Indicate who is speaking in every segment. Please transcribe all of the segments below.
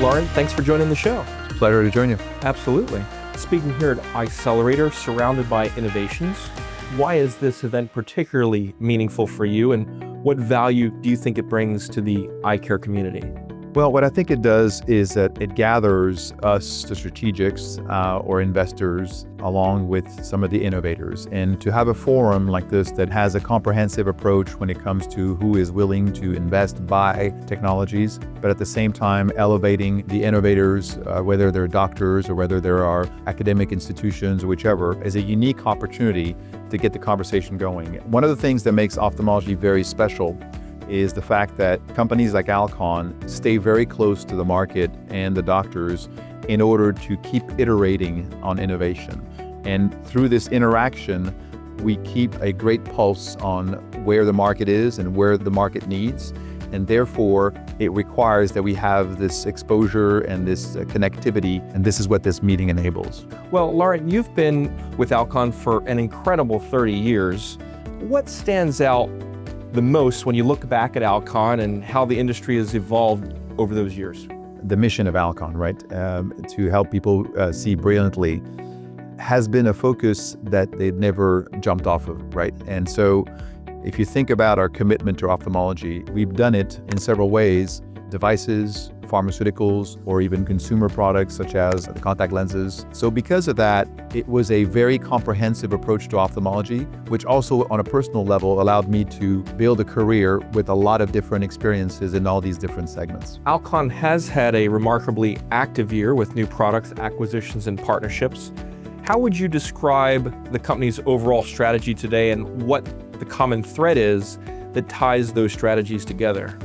Speaker 1: Laurent, thanks for joining the show.
Speaker 2: It's a pleasure to join you.
Speaker 1: Absolutely. Speaking here at Eyecelerator, surrounded by innovations, why is this event particularly meaningful for you, and what value do you think it brings to the eye care community?
Speaker 2: Well, what I think it does is that it gathers us, the strategics or investors, along with some of the innovators. And to have a forum like this that has a comprehensive approach when it comes to who is willing to invest, buy technologies, but at the same time elevating the innovators, whether they're doctors or whether there are academic institutions or whichever, is a unique opportunity to get the conversation going. One of the things that makes ophthalmology very special is the fact that companies like Alcon stay very close to the market and the doctors in order to keep iterating on innovation. And through this interaction, we keep a great pulse on where the market is and where the market needs. And therefore, it requires that we have this exposure and this connectivity, and this is what this meeting enables.
Speaker 1: Well, Laurent, you've been with Alcon for an incredible 30 years. What stands out the most when you look back at Alcon and how the industry has evolved over those years?
Speaker 2: The mission of Alcon, right, to help people see brilliantly, has been a focus that they've never jumped off of, right? And so if you think about our commitment to ophthalmology, we've done it in several ways: devices, pharmaceuticals, or even consumer products such as contact lenses. So because of that, it was a very comprehensive approach to ophthalmology, which also on a personal level allowed me to build a career with a lot of different experiences in all these different segments.
Speaker 1: Alcon has had a remarkably active year with new products, acquisitions, and partnerships. How would you describe the company's overall strategy today, and what the common thread is that ties those strategies together?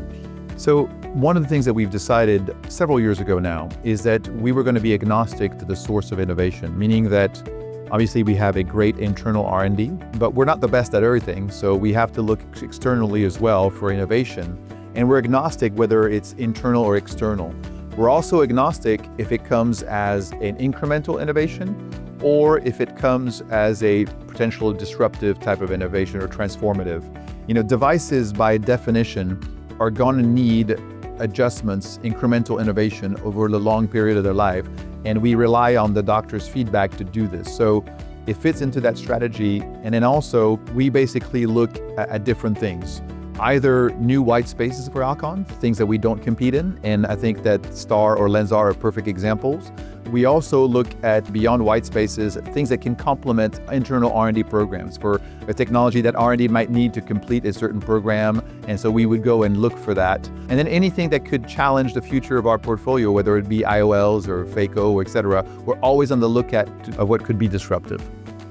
Speaker 2: So one of the things that we've decided several years ago now is that we were going to be agnostic to the source of innovation, meaning that obviously we have a great internal R&D, but we're not the best at everything. So we have to look externally as well for innovation. And we're agnostic whether it's internal or external. We're also agnostic if it comes as an incremental innovation or if it comes as a potential disruptive type of innovation or transformative. Devices by definition are going to need adjustments, incremental innovation over the long period of their life, and we rely on the doctor's feedback to do this. So it fits into that strategy, and then also we basically look at different things. Either new white spaces for Alcon, things that we don't compete in, and I think that STAR or LENSAR are perfect examples. We also look at beyond white spaces, things that can complement internal R&D programs for a technology that R&D might need to complete a certain program, and so we would go and look for that. And then anything that could challenge the future of our portfolio, whether it be IOLs or phaco, et cetera, we're always on the lookout of what could be disruptive.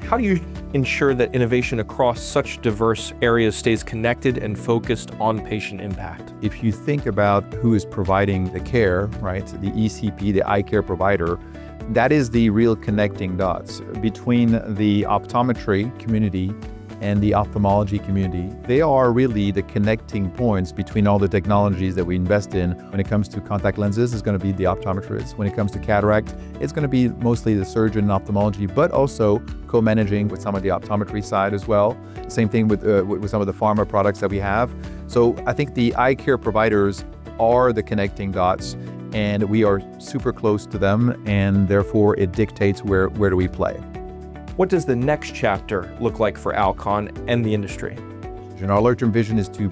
Speaker 1: How do you ensure that innovation across such diverse areas stays connected and focused on patient impact?
Speaker 2: If you think about who is providing the care, right, the ECP, the eye care provider, that is the real connecting dots between the optometry community and the ophthalmology community. They are really the connecting points between all the technologies that we invest in. When it comes to contact lenses, it's going to be the optometrist. When it comes to cataract, it's going to be mostly the surgeon in ophthalmology, but also co-managing with some of the optometry side as well. Same thing with some of the pharma products that we have. So I think the eye care providers are the connecting dots, and we are super close to them, and therefore it dictates where do we play.
Speaker 1: What does the next chapter look like for Alcon and the industry?
Speaker 2: Our long-term vision is to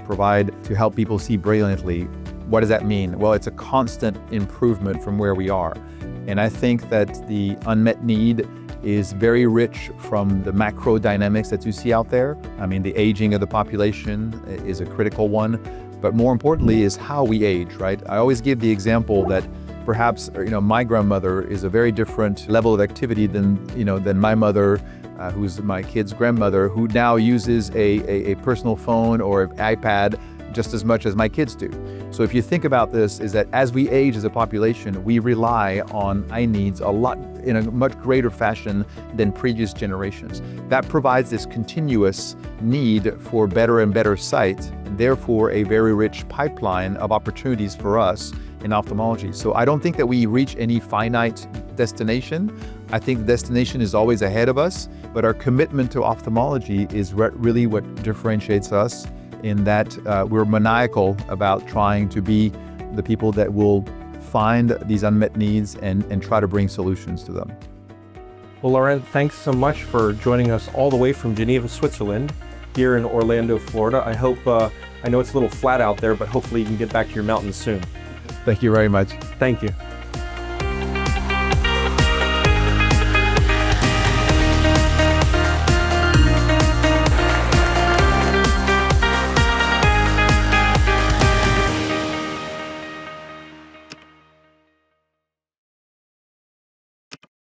Speaker 2: help people see brilliantly. What does that mean? Well, it's a constant improvement from where we are. And I think that the unmet need is very rich from the macro dynamics that you see out there. I mean, the aging of the population is a critical one, but more importantly is how we age, right? I always give the example that perhaps, my grandmother is a very different level of activity than my mother, who's my kid's grandmother, who now uses a personal phone or iPad just as much as my kids do. So if you think about this, is that as we age as a population, we rely on eye needs a lot in a much greater fashion than previous generations. That provides this continuous need for better and better sight, and therefore a very rich pipeline of opportunities for us in ophthalmology. So I don't think that we reach any finite destination. I think the destination is always ahead of us, but our commitment to ophthalmology is really what differentiates us, in that we're maniacal about trying to be the people that will find these unmet needs and try to bring solutions to them.
Speaker 1: Well, Laurent, thanks so much for joining us all the way from Geneva, Switzerland, here in Orlando, Florida. I know it's a little flat out there, but hopefully you can get back to your mountains soon.
Speaker 2: Thank you very much.
Speaker 1: Thank you.